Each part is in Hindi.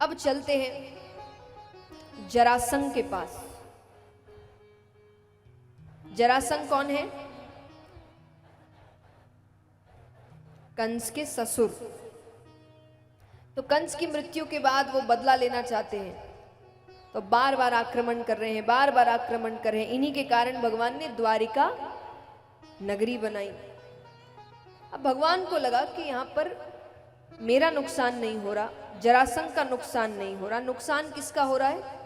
अब चलते हैं जरासंध के पास। जरासंध कौन है? कंस के ससुर। तो कंस की मृत्यु के बाद वो बदला लेना चाहते हैं, तो बार बार आक्रमण कर रहे हैं, बार बार आक्रमण कर रहे हैं। इन्हीं के कारण भगवान ने द्वारिका नगरी बनाई। अब भगवान को लगा कि यहां पर मेरा नुकसान नहीं हो रहा, जरासंध का नुकसान नहीं हो रहा, नुकसान किसका हो रहा है?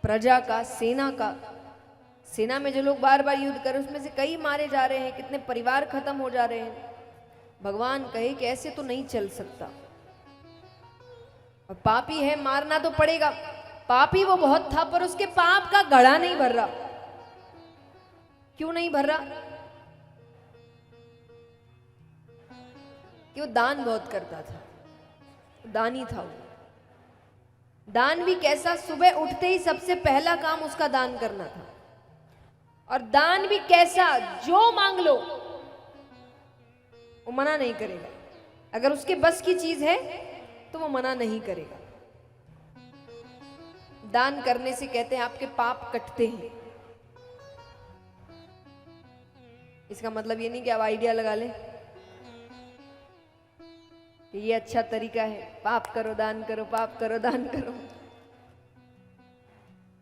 प्रजा का, सेना का। सेना में जो लोग बार बार युद्ध कर रहे हैं उसमें से कई मारे जा रहे हैं, कितने परिवार खत्म हो जा रहे हैं। भगवान कहे कि ऐसे तो नहीं चल सकता, और पापी है, मारना तो पड़ेगा। पापी वो बहुत था, पर उसके पाप का घड़ा नहीं भर रहा। क्यों नहीं भर रहा? कि वो दान बहुत करता था, दानी था वो। दान भी कैसा? सुबह उठते ही सबसे पहला काम उसका दान करना था। और दान भी कैसा? जो मांग लो वो मना नहीं करेगा। अगर उसके बस की चीज है तो वो मना नहीं करेगा। दान करने से कहते हैं आपके पाप कटते हैं। इसका मतलब ये नहीं कि आप आइडिया लगा लें कि ये अच्छा तरीका है, पाप करो दान करो, पाप करो दान करो।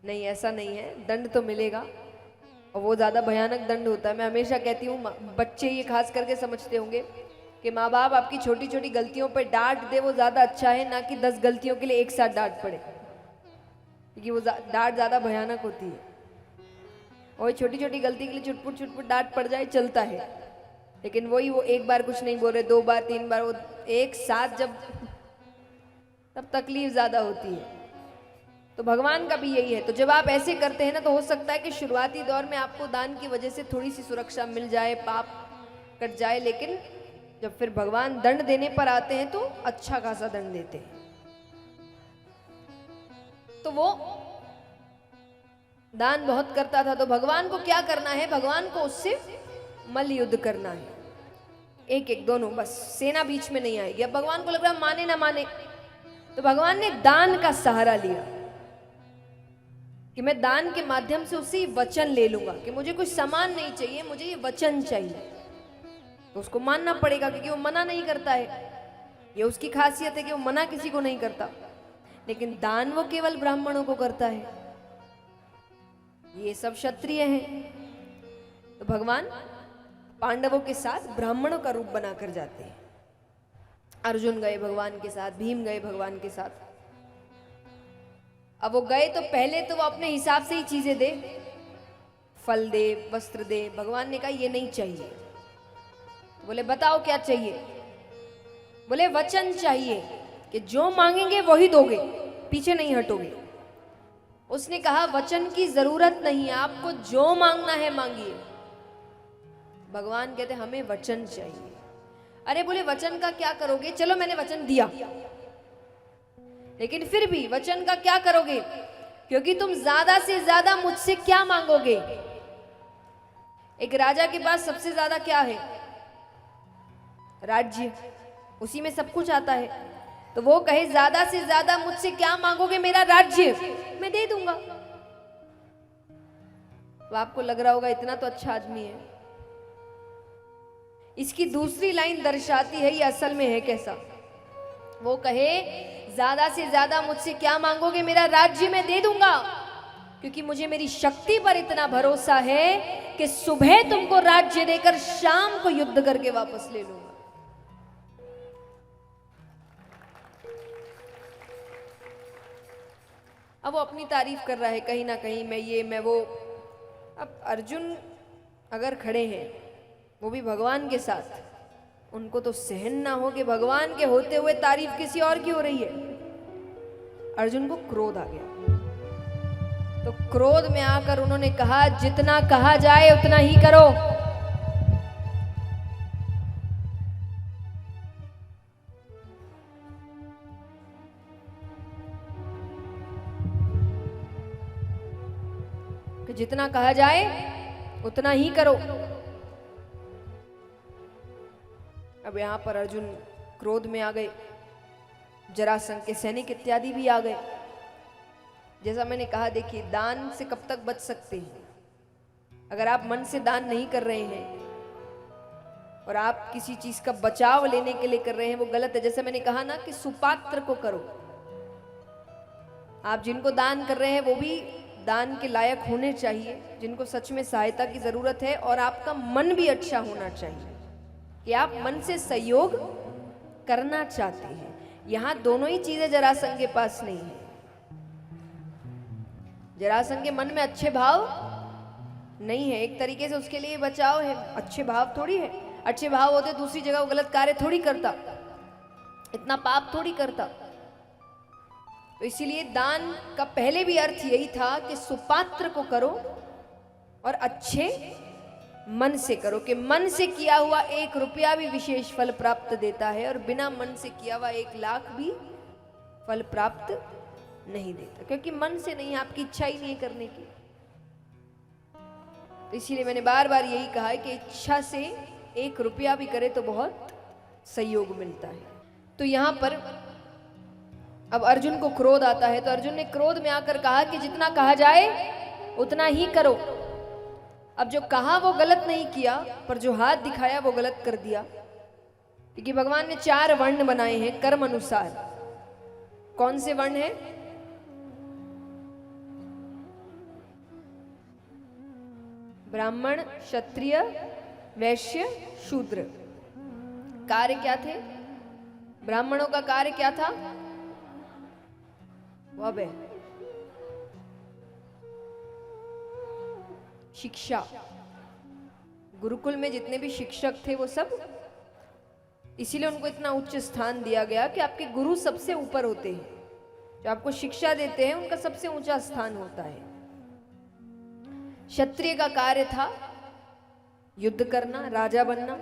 नहीं, ऐसा नहीं है। दंड तो मिलेगा, और वो ज्यादा भयानक दंड होता है। मैं हमेशा कहती हूँ, बच्चे ये खास करके समझते होंगे कि माँ बाप आपकी छोटी छोटी गलतियों पर डांट दे, वो ज्यादा अच्छा है, ना कि 10 गलतियों के लिए एक साथ डांट पड़े, क्योंकि वो डांट ज्यादा भयानक होती है। और छोटी छोटी गलती के लिए चुटपुट चुटपुट डांट पड़ जाए चलता है, लेकिन वही वो एक बार कुछ नहीं बोल रहे, 2 बार 3 बार, वो एक साथ जब, तब तकलीफ ज्यादा होती है। तो भगवान का भी यही है। तो जब आप ऐसे करते हैं ना, तो हो सकता है कि शुरुआती दौर में आपको दान की वजह से थोड़ी सी सुरक्षा मिल जाए, पाप कट जाए, लेकिन जब फिर भगवान दंड देने पर आते हैं तो अच्छा खासा दंड देते हैं। तो वो दान बहुत करता था। तो भगवान को क्या करना है? भगवान को उससे मल्ल युद्ध करना है, एक एक दोनों, बस सेना बीच में नहीं आएगी। अब भगवान को लग रहा माने ना माने, तो भगवान ने दान का सहारा लिया कि मैं दान के माध्यम से उससे वचन ले लूंगा कि मुझे कुछ सामान नहीं चाहिए, मुझे ये वचन चाहिए। तो उसको मानना पड़ेगा, क्योंकि वो मना नहीं करता है। ये उसकी खासियत है कि वो मना किसी को नहीं करता, लेकिन दान वो केवल ब्राह्मणों को करता है। ये सब क्षत्रिय हैं। तो भगवान पांडवों के साथ ब्राह्मणों का रूप बनाकर जाते हैं। अर्जुन गए भगवान के साथ, भीम गए भगवान के साथ। अब वो गए तो पहले तो वो अपने हिसाब से ही चीजें दे, फल दे, वस्त्र दे। भगवान ने कहा ये नहीं चाहिए। बोले बताओ क्या चाहिए? बोले वचन चाहिए कि जो मांगेंगे वही दोगे, पीछे नहीं हटोगे। उसने कहा वचन की जरूरत नहीं है, आपको जो मांगना है मांगिए। भगवान कहते हमें वचन चाहिए। अरे बोले वचन का क्या करोगे? चलो मैंने वचन दिया, लेकिन फिर भी वचन का क्या करोगे? क्योंकि तुम ज्यादा से ज्यादा मुझसे क्या मांगोगे? एक राजा के पास सबसे ज्यादा क्या है? राज्य, उसी में सब कुछ आता है। तो वो कहे ज्यादा से ज्यादा मुझसे क्या मांगोगे? मेरा राज्य, मैं दे दूंगा। तो आपको लग रहा होगा इतना तो अच्छा आदमी है। इसकी दूसरी लाइन दर्शाती है ये असल में है कैसा। वो कहे ज्यादा से ज्यादा मुझसे क्या मांगोगे? मेरा राज्य मैं दे दूंगा, क्योंकि मुझे मेरी शक्ति पर इतना भरोसा है कि सुबह तुमको राज्य देकर शाम को युद्ध करके वापस ले लूंगा। अब वो अपनी तारीफ कर रहा है कहीं ना कहीं, मैं ये मैं वो। अब अर्जुन अगर खड़े हैं, वो भी भगवान के साथ, उनको तो सहन ना हो कि भगवान के होते हुए तारीफ किसी और की हो रही है। अर्जुन को क्रोध आ गया। तो क्रोध में आकर उन्होंने कहा जितना कहा जाए उतना ही करो। कि जितना कहा जाए उतना ही करो। अब यहां पर अर्जुन क्रोध में आ गए। जरासंध के सैनिक इत्यादि भी आ गए। जैसा मैंने कहा, देखिए दान से कब तक बच सकते हैं? अगर आप मन से दान नहीं कर रहे हैं और आप किसी चीज का बचाव लेने के लिए कर रहे हैं, वो गलत है। जैसे मैंने कहा ना कि सुपात्र को करो। आप जिनको दान कर रहे हैं वो भी दान के लायक होने चाहिए, जिनको सच में सहायता की जरूरत है, और आपका मन भी अच्छा होना चाहिए कि आप मन से सहयोग करना चाहते हैं। यहां दोनों ही चीजें जरासंध के पास नहीं है। जरासंध के मन में अच्छे भाव नहीं है, एक तरीके से उसके लिए बचाव है, अच्छे भाव थोड़ी है। अच्छे भाव होते दूसरी जगह वो गलत कार्य थोड़ी करता, इतना पाप थोड़ी करता। तो इसीलिए दान का पहले भी अर्थ यही था कि सुपात्र को करो और अच्छे मन से करो, कि मन से किया हुआ 1 रुपया भी विशेष फल प्राप्त देता है और बिना मन से किया हुआ 1 लाख भी फल प्राप्त नहीं देता, क्योंकि मन से नहीं, आपकी इच्छा ही नहीं करने की। तो इसीलिए मैंने बार बार यही कहा है कि इच्छा से 1 रुपया भी करे तो बहुत सहयोग मिलता है। तो यहां पर अब अर्जुन को क्रोध आता है, तो अर्जुन ने क्रोध में आकर कहा कि जितना कहा जाए उतना ही करो। अब जो कहा वो गलत नहीं किया, पर जो हाथ दिखाया वो गलत कर दिया, क्योंकि भगवान ने 4 वर्ण बनाए हैं कर्म अनुसार। कौन से वर्ण हैं? ब्राह्मण, क्षत्रिय, वैश्य, शूद्र। कार्य क्या थे? ब्राह्मणों का कार्य क्या था? वह है शिक्षा। गुरुकुल में जितने भी शिक्षक थे वो सब, इसीलिए उनको इतना उच्च स्थान दिया गया कि आपके गुरु सबसे ऊपर होते हैं। जो आपको शिक्षा देते हैं उनका सबसे ऊंचा स्थान होता है। क्षत्रिय का कार्य था युद्ध करना, राजा बनना।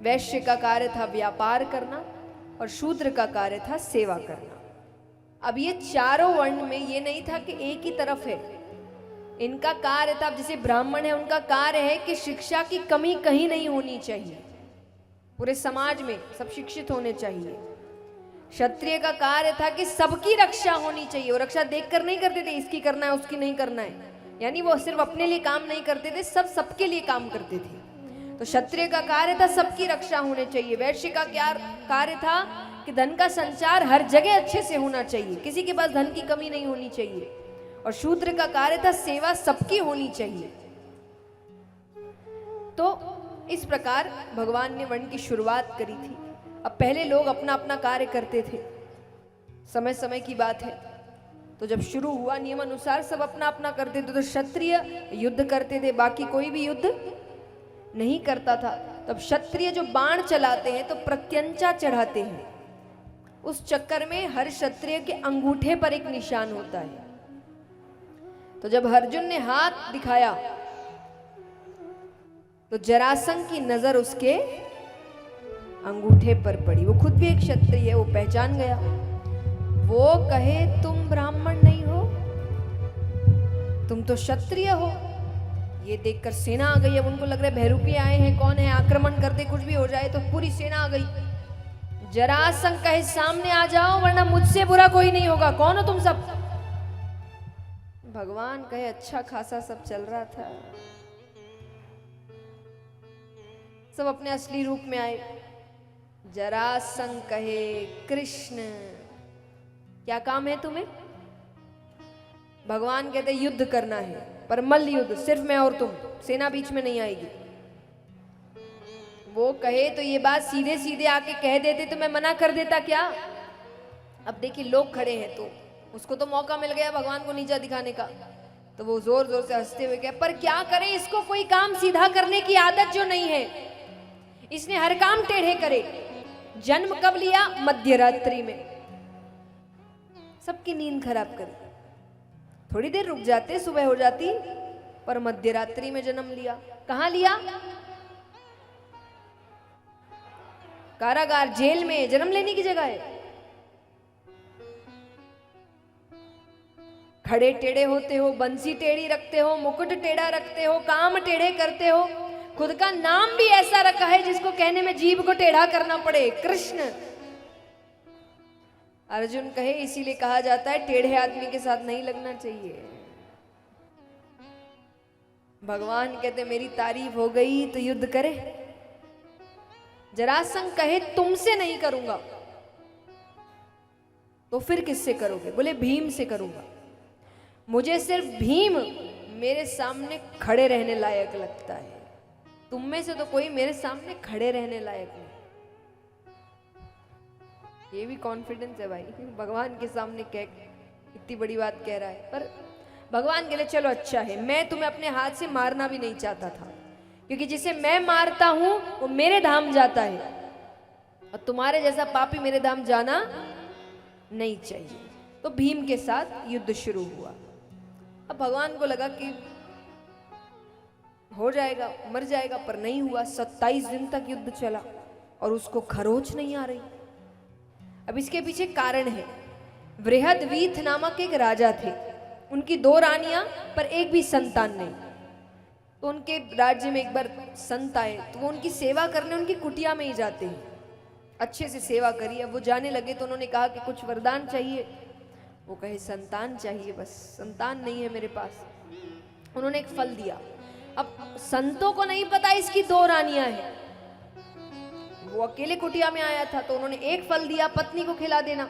वैश्य का कार्य था व्यापार करना, और शूद्र का कार्य था सेवा करना। अब ये चारों वर्ण में ये नहीं था कि एक ही तरफ है, इनका कार्य था। जैसे ब्राह्मण है, उनका कार्य है कि शिक्षा की कमी कहीं नहीं होनी चाहिए, पूरे समाज में सब शिक्षित होने चाहिए। क्षत्रिय का कार्य था कि सबकी रक्षा होनी चाहिए। वो रक्षा देखकर नहीं करते थे, इसकी करना है उसकी नहीं करना है, यानी वो सिर्फ अपने लिए काम नहीं करते थे, सब सबके लिए काम करते थे। तो क्षत्रिय का कार्य था सबकी रक्षा होने चाहिए। वैश्य का क्या कार्य था कि धन का संचार हर जगह अच्छे से होना चाहिए, किसी के पास धन की कमी नहीं होनी चाहिए। और शूद्र का कार्य था सेवा सबकी होनी चाहिए। तो इस प्रकार भगवान ने वर्ण की शुरुआत करी थी। अब पहले लोग अपना अपना कार्य करते थे, समय समय की बात है। तो जब शुरू हुआ नियम अनुसार सब अपना अपना करते थे। तो क्षत्रिय युद्ध करते थे, बाकी कोई भी युद्ध नहीं करता था। तब क्षत्रिय जो बाण चलाते हैं तो प्रत्यंचा चढ़ाते हैं, उस चक्कर में हर क्षत्रिय के अंगूठे पर एक निशान होता है। तो जब अर्जुन ने हाथ दिखाया तो जरासंध की नजर उसके अंगूठे पर पड़ी। वो खुद भी एक क्षत्रिय है, वो पहचान गया। वो कहे तुम ब्राह्मण नहीं हो, तुम तो क्षत्रिय हो। ये देखकर सेना आ गई। अब उनको लग रहा है बहरूपी आए हैं, कौन है, आक्रमण कर दे, कुछ भी हो जाए। तो पूरी सेना आ गई। जरासंध कहे सामने आ जाओ वरना मुझसे बुरा कोई नहीं होगा, कौन हो तुम सब? भगवान कहे अच्छा खासा सब चल रहा था, सब अपने असली रूप में आए। जरासंध कहे कृष्ण क्या काम है तुम्हें? भगवान कहते युद्ध करना है, पर मल्ल युद्ध, सिर्फ मैं और तुम, सेना बीच में नहीं आएगी। वो कहे तो ये बात सीधे सीधे आके कह देते तो मैं मना कर देता क्या? अब देखिए लोग खड़े हैं तो उसको तो मौका मिल गया भगवान को नीचा दिखाने का। तो वो जोर जोर से हंसते हुए कहे पर क्या करें, इसको कोई काम सीधा करने की आदत जो नहीं है, इसने हर काम टेढ़े करे। जन्म कब लिया? मध्य रात्रि में। सबकी नींद खराब करी। थोड़ी देर रुक जाते, सुबह हो जाती, पर मध्य रात्रि में जन्म लिया। कहां लिया? कारागार, जेल में जन्म लेने की जगह है। खड़े टेढ़े होते हो, बंसी टेढ़ी रखते हो, मुकुट टेढ़ा रखते हो, काम टेढ़े करते हो, खुद का नाम भी ऐसा रखा है जिसको कहने में जीभ को टेढ़ा करना पड़े, कृष्ण। अर्जुन कहे इसीलिए कहा जाता है टेढ़े आदमी के साथ नहीं लगना चाहिए। भगवान कहते मेरी तारीफ हो गई तो युद्ध करे। जरासंध कहे तुमसे नहीं करूंगा, तो फिर किससे करोगे? बोले भीम से करूंगा। मुझे सिर्फ भीम मेरे सामने खड़े रहने लायक लगता है, तुम में से तो कोई मेरे सामने खड़े रहने लायक नहीं। ये भी कॉन्फिडेंस है भाई, भगवान के सामने कह इतनी बड़ी बात कह रहा है। पर भगवान के लिए चलो अच्छा है, मैं तुम्हें अपने हाथ से मारना भी नहीं चाहता था, क्योंकि जिसे मैं मारता हूं वो मेरे धाम जाता है, और तुम्हारे जैसा पापी मेरे धाम जाना नहीं चाहिए। तो भीम के साथ युद्ध शुरू हुआ। अब भगवान को लगा कि हो जाएगा, मर जाएगा, पर नहीं हुआ। 27 दिन तक युद्ध चला और उसको खरोच नहीं आ रही। अब इसके पीछे कारण है। बृहदवीथ नामक एक राजा थे, उनकी 2 रानियां, पर एक भी संतान नहीं। तो उनके राज्य में एक बार संत आए, तो वो उनकी सेवा करने उनकी कुटिया में ही जाते हैं, अच्छे से सेवा करिए। अब वो जाने लगे तो उन्होंने कहा कि कुछ वरदान चाहिए। वो कहे संतान चाहिए, बस संतान नहीं है मेरे पास। उन्होंने एक फल दिया। अब संतों को नहीं पता इसकी 2 रानियां हैं, वो अकेले कुटिया में आया था, तो उन्होंने एक फल दिया, पत्नी को खिला देना।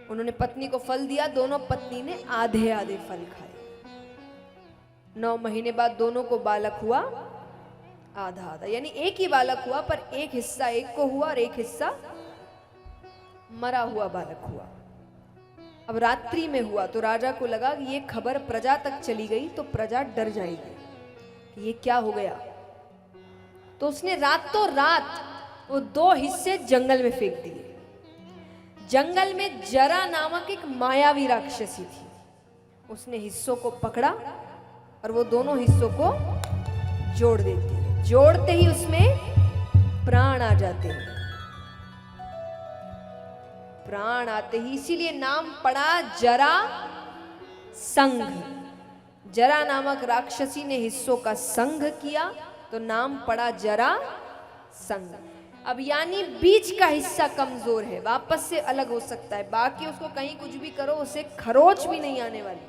उन्होंने पत्नी को फल दिया, दोनों पत्नी ने आधे आधे फल खाए। 9 महीने बाद दोनों को बालक हुआ, आधा आधा, यानी एक ही बालक हुआ, पर एक हिस्सा एक को हुआ और एक हिस्सा मरा हुआ बालक हुआ। अब रात्रि में हुआ तो राजा को लगा कि ये खबर प्रजा तक चली गई तो प्रजा डर जाएगी कि ये क्या हो गया। तो उसने रातों रात वो 2 हिस्से जंगल में फेंक दिए। जंगल में जरा नामक एक मायावी राक्षसी थी, उसने हिस्सों को पकड़ा और वो दोनों हिस्सों को जोड़ देती है। जोड़ते ही उसमें प्राण आ जाते हैं। प्राण आते ही इसीलिए नाम पड़ा जरा संघ। जरा नामक राक्षसी ने हिस्सों का संघ किया तो नाम पड़ा जरा संघ। अब यानी बीच का हिस्सा कमजोर है, वापस से अलग हो सकता है, बाकी उसको कहीं कुछ भी करो उसे खरोच भी नहीं आने वाली।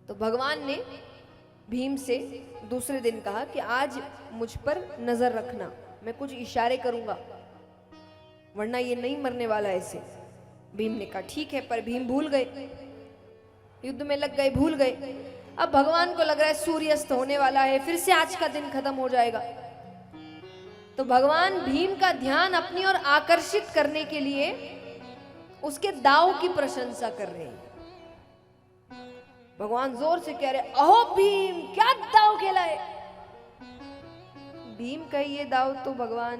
तो भगवान ने भीम से दूसरे दिन कहा कि आज मुझ पर नजर रखना, मैं कुछ इशारे करूंगा वरना ये नहीं मरने वाला ऐसे। भीम ने कहा ठीक है, पर भीम भूल गए, युद्ध में लग गए, भूल गए। अब भगवान को लग रहा है सूर्यास्त होने वाला है, फिर से आज का दिन खत्म हो जाएगा। तो भगवान भीम का ध्यान अपनी ओर आकर्षित करने के लिए उसके दाव की प्रशंसा कर रहे हैं। भगवान जोर से कह रहे, अहो भीम क्या दाव खेला है। भीम का ये दाव तो भगवान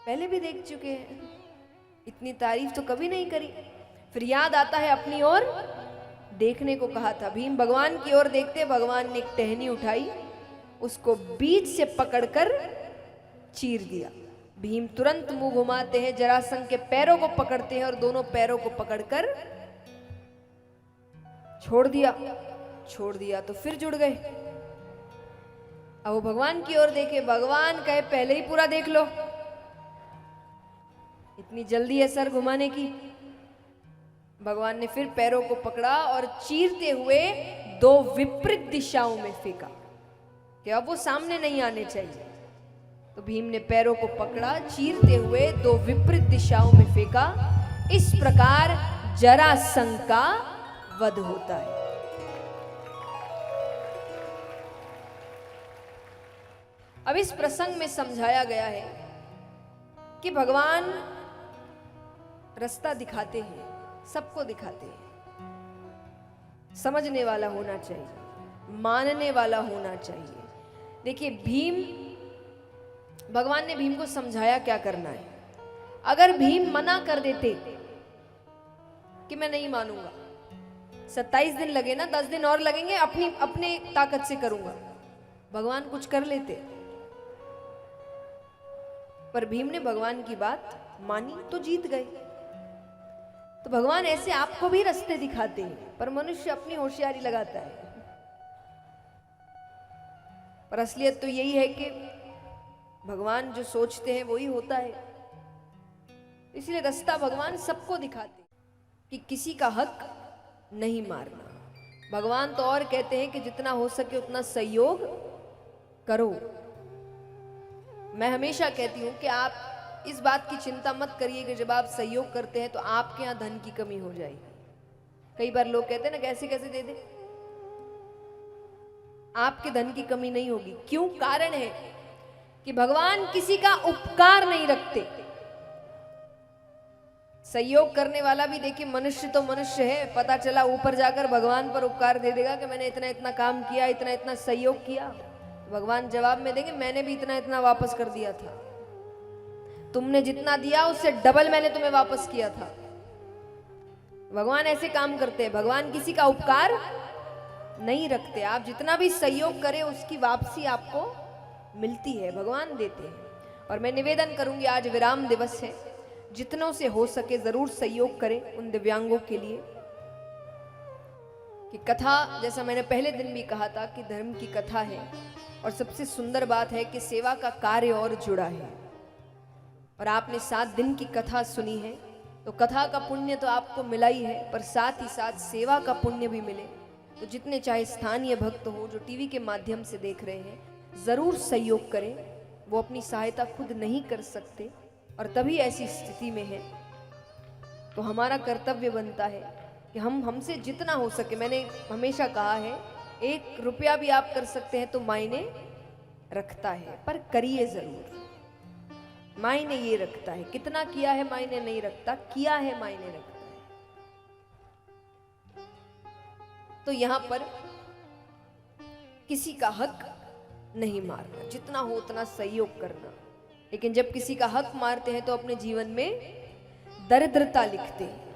पहले भी देख चुके हैं, इतनी तारीफ तो कभी नहीं करी। फिर याद आता है अपनी ओर देखने को कहा था। भीम भगवान की ओर देखते, भगवान ने एक टहनी उठाई, उसको बीच से पकड़कर चीर दिया। भीम तुरंत मुंह घुमाते हैं, जरासंध के पैरों को पकड़ते हैं और दोनों पैरों को पकड़कर छोड़ दिया तो फिर जुड़ गए। अब वो भगवान की ओर देखे, भगवान कहे पहले ही पूरा देख लो, इतनी जल्दी है सर घुमाने की। भगवान ने फिर पैरों को पकड़ा और चीरते हुए 2 विपरीत दिशाओं में फेंका कि अब वो सामने नहीं आने चाहिए। तो भीम ने पैरों को पकड़ा, चीरते हुए 2 विपरीत दिशाओं में फेंका। इस प्रकार जरासंध का वध होता है। अब इस प्रसंग में समझाया गया है कि भगवान रास्ता दिखाते हैं, सबको दिखाते हैं। समझने वाला होना चाहिए, मानने वाला होना चाहिए। देखिए भीम, भगवान ने भीम को समझाया क्या करना है। अगर भीम मना कर देते कि मैं नहीं मानूंगा, 27 दिन लगे ना, 10 दिन और लगेंगे, अपनी ताकत से करूंगा, भगवान कुछ कर लेते। पर भीम ने भगवान की बात मानी तो जीत गए। तो भगवान ऐसे आपको भी रास्ते दिखाते हैं, पर मनुष्य अपनी होशियारी लगाता है। पर असलियत तो यही है कि भगवान जो सोचते हैं वही होता है। इसलिए रास्ता भगवान सबको दिखाते कि किसी का हक नहीं मारना। भगवान तो और कहते हैं कि जितना हो सके उतना सहयोग करो। मैं हमेशा कहती हूं कि आप इस बात की चिंता मत करिए कि जब आप सहयोग करते हैं तो आपके यहां धन की कमी हो जाएगी। कई बार लोग कहते हैं ना कैसे कैसे दे दे, आपके धन की कमी नहीं होगी। क्यों? कारण है कि भगवान किसी का उपकार नहीं रखते। सहयोग करने वाला भी देखिए मनुष्य तो मनुष्य है, पता चला ऊपर जाकर भगवान पर उपकार दे देगा कि मैंने इतना इतना काम किया, इतना इतना सहयोग किया। भगवान जवाब में देंगे मैंने भी इतना इतना वापस कर दिया था, तुमने जितना दिया उससे डबल मैंने तुम्हें वापस किया था। भगवान ऐसे काम करते हैं, भगवान किसी का उपकार नहीं रखते। आप जितना भी सहयोग करें उसकी वापसी आपको मिलती है, भगवान देते हैं। और मैं निवेदन करूंगी, आज विराम दिवस है, जितनों से हो सके जरूर सहयोग करें उन दिव्यांगों के लिए। कि कथा, जैसा मैंने पहले दिन भी कहा था कि धर्म की कथा है, और सबसे सुंदर बात है कि सेवा का कार्य और जुड़ा है। और आपने 7 दिन की कथा सुनी है, तो कथा का पुण्य तो आपको मिला ही है, पर साथ ही साथ सेवा का पुण्य भी मिले। तो जितने चाहे स्थानीय भक्त हो जो टीवी के माध्यम से देख रहे हैं, जरूर सहयोग करें। वो अपनी सहायता खुद नहीं कर सकते, और तभी ऐसी स्थिति में है तो हमारा कर्तव्य बनता है कि हमसे जितना हो सके। मैंने हमेशा कहा है 1 रुपया भी आप कर सकते हैं तो मायने रखता है, पर करिए जरूर। मायने ये रखता है, कितना किया है मायने नहीं रखता, किया है मायने रखता है। तो यहां पर किसी का हक नहीं मारना, जितना हो उतना सहयोग करना। लेकिन जब किसी का हक मारते हैं तो अपने जीवन में दरिद्रता लिखते हैं।